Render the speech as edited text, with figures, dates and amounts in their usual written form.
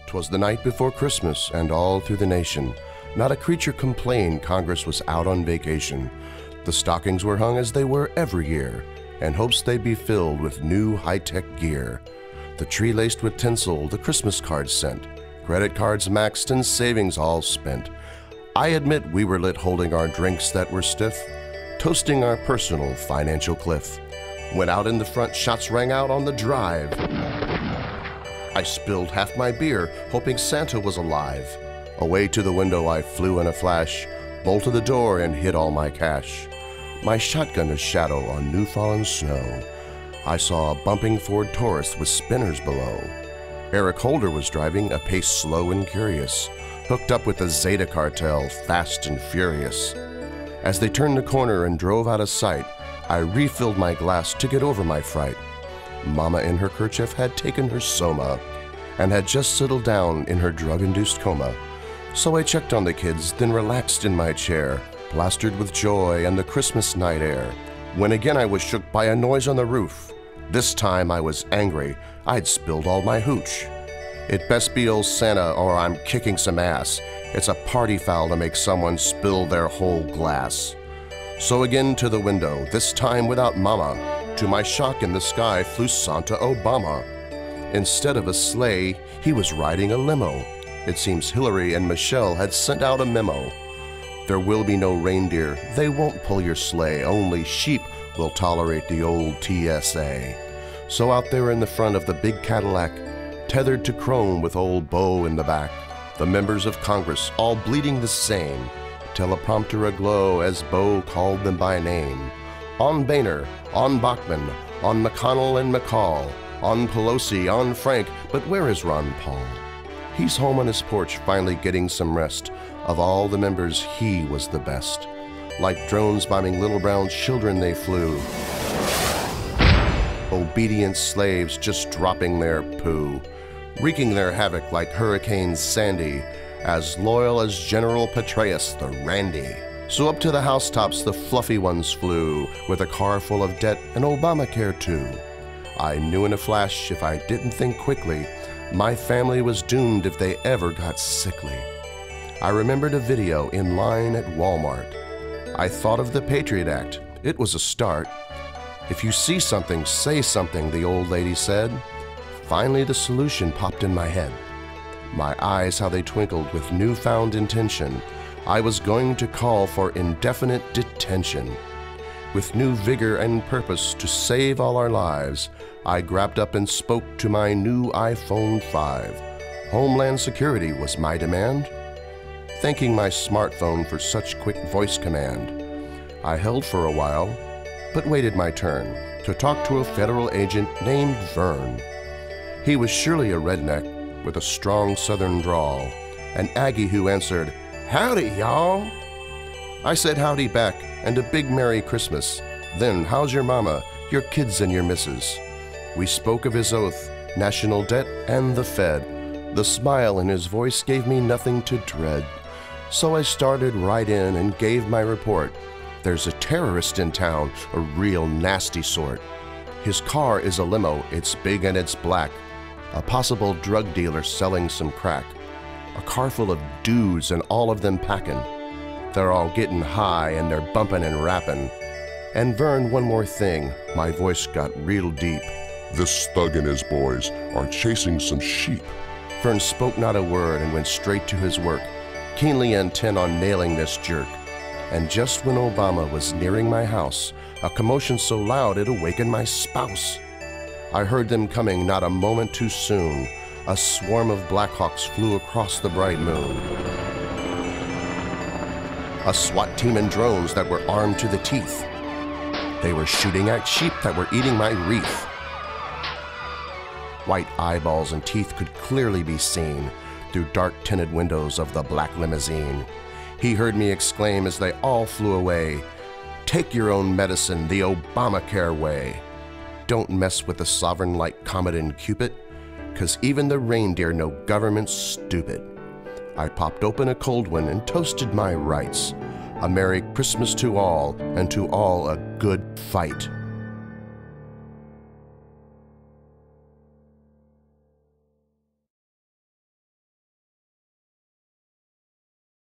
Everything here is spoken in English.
'Twas the night before Christmas, and all through the nation, not a creature complained Congress was out on vacation. The stockings were hung as they were every year, in hopes they'd be filled with new high-tech gear. The tree laced with tinsel, the Christmas cards sent, credit cards maxed and savings all spent. I admit we were lit holding our drinks that were stiff, toasting our personal financial cliff. When out in the front, shots rang out on the drive. I spilled half my beer, hoping Santa was alive. Away to the window I flew in a flash, bolted the door and hid all my cash. My shotgun a shadow on new-fallen snow. I saw a bumping Ford Taurus with spinners below. Eric Holder was driving, a pace slow and curious, hooked up with the Zeta cartel, fast and furious. As they turned the corner and drove out of sight, I refilled my glass to get over my fright. Mama in her kerchief had taken her soma and had just settled down in her drug-induced coma. So I checked on the kids, then relaxed in my chair, plastered with joy and the Christmas night air, when again I was shook by a noise on the roof. This time I was angry. I'd spilled all my hooch. It best be old Santa or I'm kicking some ass. It's a party foul to make someone spill their whole glass. So again to the window, this time without Mama. To my shock, in the sky flew Santa Obama. Instead of a sleigh, he was riding a limo. It seems Hillary and Michelle had sent out a memo. There will be no reindeer, they won't pull your sleigh, only sheep will tolerate the old TSA. So out there in the front of the big Cadillac, tethered to chrome with old Bo in the back, the members of Congress all bleeding the same, teleprompter aglow as Bo called them by name. On Boehner, on Bachmann, on McConnell and McCall, on Pelosi, on Frank, but where is Ron Paul? He's home on his porch finally getting some rest. Of all the members, he was the best. Like drones bombing little brown children they flew. Obedient slaves just dropping their poo, wreaking their havoc like Hurricane Sandy, as loyal as General Petraeus the Randy. So up to the housetops the fluffy ones flew, with a car full of debt and Obamacare too. I knew in a flash, if I didn't think quickly, my family was doomed if they ever got sickly. I remembered a video in line at Walmart. I thought of the Patriot Act. It was a start. If you see something, say something, the old lady said. Finally the solution popped in my head. My eyes, how they twinkled with newfound intention. I was going to call for indefinite detention. With new vigor and purpose to save all our lives, I grabbed up and spoke to my new iPhone 5. Homeland Security was my demand. Thanking my smartphone for such quick voice command, I held for a while, but waited my turn to talk to a federal agent named Vern. He was surely a redneck with a strong southern drawl, an Aggie who answered, "Howdy, y'all." I said howdy back and a big Merry Christmas. Then, how's your mama, your kids and your missus? We spoke of his oath, national debt and the Fed. The smile in his voice gave me nothing to dread. So I started right in and gave my report. There's a terrorist in town, a real nasty sort. His car is a limo, it's big and it's black. A possible drug dealer selling some crack. A car full of dudes and all of them packing. They're all getting high and they're bumping and rapping. And Vern, one more thing, my voice got real deep. This thug and his boys are chasing some sheep. Vern spoke not a word and went straight to his work, keenly intent on nailing this jerk. And just when Obama was nearing my house, a commotion so loud it awakened my spouse. I heard them coming not a moment too soon. A swarm of Blackhawks flew across the bright moon. A SWAT team and drones that were armed to the teeth. They were shooting at sheep that were eating my wreath. White eyeballs and teeth could clearly be seen through dark tinted windows of the black limousine. He heard me exclaim as they all flew away, "Take your own medicine the Obamacare way. Don't mess with the sovereign like Comet and Cupid, 'cause even the reindeer know government's stupid." I popped open a cold one and toasted my rights. A Merry Christmas to all, and to all a good fight.